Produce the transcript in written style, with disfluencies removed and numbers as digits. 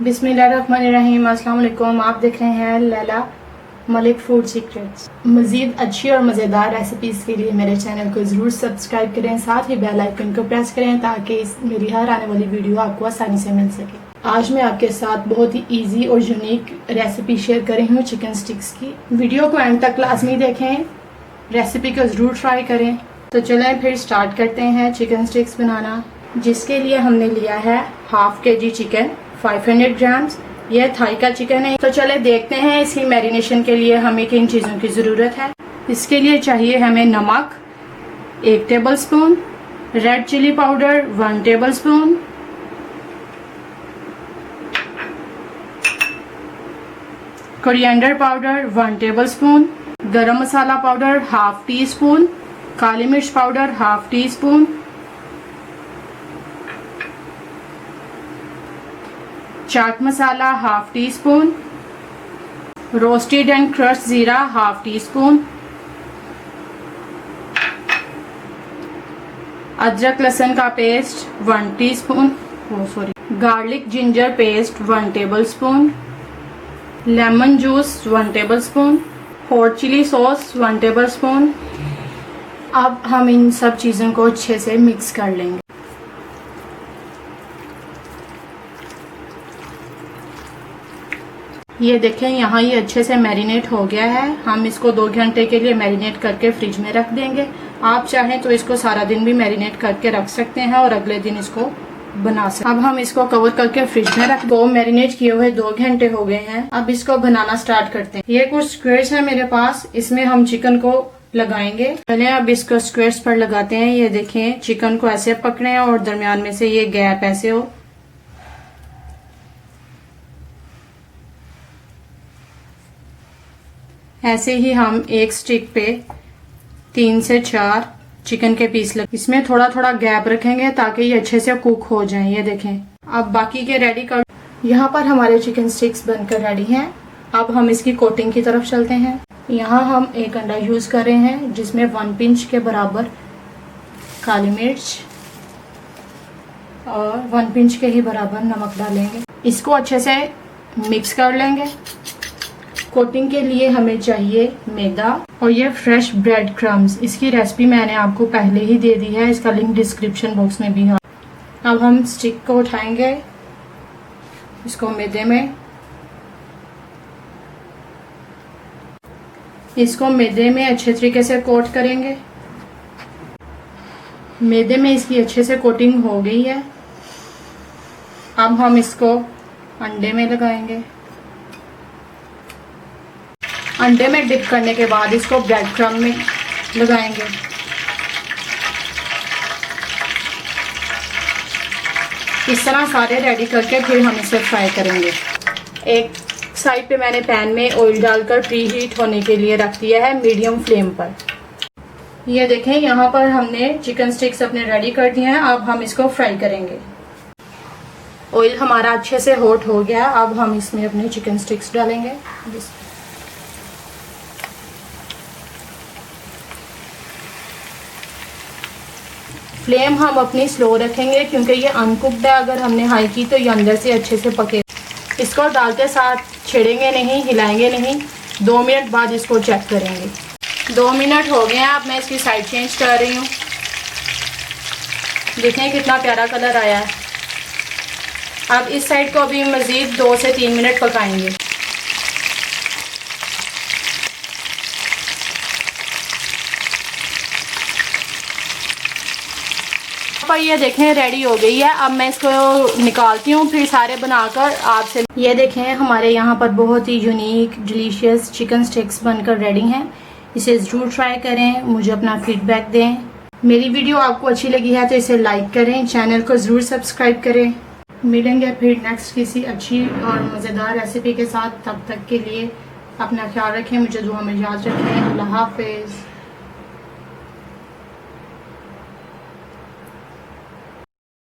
बिस्मिल्लाहिर्रहमानिर्रहीम। अस्सलाम वालेकुम। आप देख रहे हैं लैला मलिक फूड सीक्रेट्स। मज़ीद अच्छी और मज़ेदार रेसिपीज़ के लिए मेरे चैनल को ज़रूर सब्सक्राइब करें, साथ ही बेल आइकन को प्रेस करें ताकि मेरी हर आने वाली वीडियो आपको आसानी से मिल सके। आज मैं आपके साथ बहुत ही इजी और यूनिक रेसिपी शेयर कर रही हूँ चिकन स्टिक्स की। वीडियो को एंड तक लाजमी देखें, रेसिपी को ज़रूर ट्राई करें। तो चलें फिर स्टार्ट करते हैं चिकन स्टिक्स बनाना, जिसके लिए हमने लिया है हाफ kg चिकन, 500 ग्राम्स। यह थाई का चिकन है। तो चले देखते हैं इसकी मैरिनेशन के लिए हमें किन चीज़ों की ज़रूरत है। इसके लिए चाहिए हमें नमक 1 tablespoon, red chilli powder 1 tablespoon, coriander powder 1 tablespoon, garam masala powder half teaspoon, काली मिर्च powder half teaspoon, chaat masala half teaspoon, roasted and crushed जीरा हाफ टी स्पून, अदरक लहसुन का paste 1 teaspoon, garlic ginger paste 1 tablespoon, lemon juice 1 tablespoon, hot chilli sauce 1 tablespoon. अब हम इन सब चीज़ों को अच्छे से मिक्स कर लेंगे। ये देखें, यहाँ ये अच्छे से मैरिनेट हो गया है। हम इसको 2 घंटे के लिए मैरिनेट करके फ्रिज में रख देंगे। आप चाहें तो इसको सारा दिन भी मैरिनेट करके रख सकते हैं और अगले दिन इसको बना सकते हैं। अब हम इसको कवर करके फ्रिज में रख दो। मैरिनेट किए हुए 2 घंटे हो गए हैं। अब इसको बनाना स्टार्ट करते हैं। ये कुछ स्क्वेयर्स है मेरे पास, इसमें हम चिकन को लगाएंगे। पहले अब इसको स्क्वेयर्स पर लगाते हैं। ये देखें, चिकन को ऐसे पकड़े और दरमियान में से ये गैप ऐसे हो। ऐसे ही हम एक स्टिक पे 3 से 4 चिकन के पीस लग, इसमें थोड़ा थोड़ा गैप रखेंगे ताकि ये अच्छे से कुक हो जाएं। ये देखें, अब बाकी के रेडी कर। यहाँ पर हमारे चिकन स्टिक्स बनकर रेडी हैं। अब हम इसकी कोटिंग की तरफ चलते हैं। यहाँ हम एक अंडा यूज कर रहे हैं, जिसमें 1 पिंच के बराबर काली मिर्च और 1 पिंच के ही बराबर नमक डालेंगे। इसको अच्छे से मिक्स कर लेंगे। कोटिंग के लिए हमें चाहिए मैदा और ये फ्रेश ब्रेड क्रम्स। इसकी रेसिपी मैंने आपको पहले ही दे दी है, इसका लिंक डिस्क्रिप्शन बॉक्स में भी है। अब हम स्टिक को उठाएंगे, इसको मैदे में अच्छे तरीके से कोट करेंगे। मैदे में इसकी अच्छे से कोटिंग हो गई है। अब हम इसको अंडे में लगाएंगे। अंडे में डिप करने के बाद इसको ब्रेड क्रम्ब में लगाएंगे। इस तरह सारे रेडी करके फिर हम इसे फ्राई करेंगे। एक साइड पे मैंने पैन में ऑयल डालकर प्री हीट होने के लिए रख दिया है मीडियम फ्लेम पर। ये देखें, यहाँ पर हमने चिकन स्टिक्स अपने रेडी कर दिए हैं। अब हम इसको फ्राई करेंगे। ऑयल हमारा अच्छे से हॉट हो गया। अब हम इसमें अपने चिकन स्टिक्स डालेंगे। फ्लेम हम अपनी स्लो रखेंगे क्योंकि ये अनकुक्ड है। अगर हमने हाई की तो ये अंदर से अच्छे से पके। इसको डालते साथ छेड़ेंगे नहीं, हिलाएंगे नहीं। 2 मिनट बाद इसको चेक करेंगे। 2 मिनट हो गए हैं। अब मैं इसकी साइड चेंज कर रही हूँ। देखें कितना प्यारा कलर आया है। अब इस साइड को अभी मज़ीद 2 से 3 मिनट पकाएंगे। पर ये देखें रेडी हो गई है। अब मैं इसको निकालती हूँ, फिर सारे बनाकर आपसे। ये देखें, हमारे यहाँ पर बहुत ही यूनिक डिलीशियस चिकन स्टिक्स बनकर रेडी हैं। इसे ज़रूर ट्राई करें, मुझे अपना फीडबैक दें। मेरी वीडियो आपको अच्छी लगी है तो इसे लाइक करें, चैनल को ज़रूर सब्सक्राइब करें। मिलेंगे फिर नेक्स्ट किसी अच्छी और मज़ेदार रेसिपी के साथ। तब तक के लिए अपना ख्याल रखें, मुझे दुआ में याद रखें। अल्लाह हाफिज़।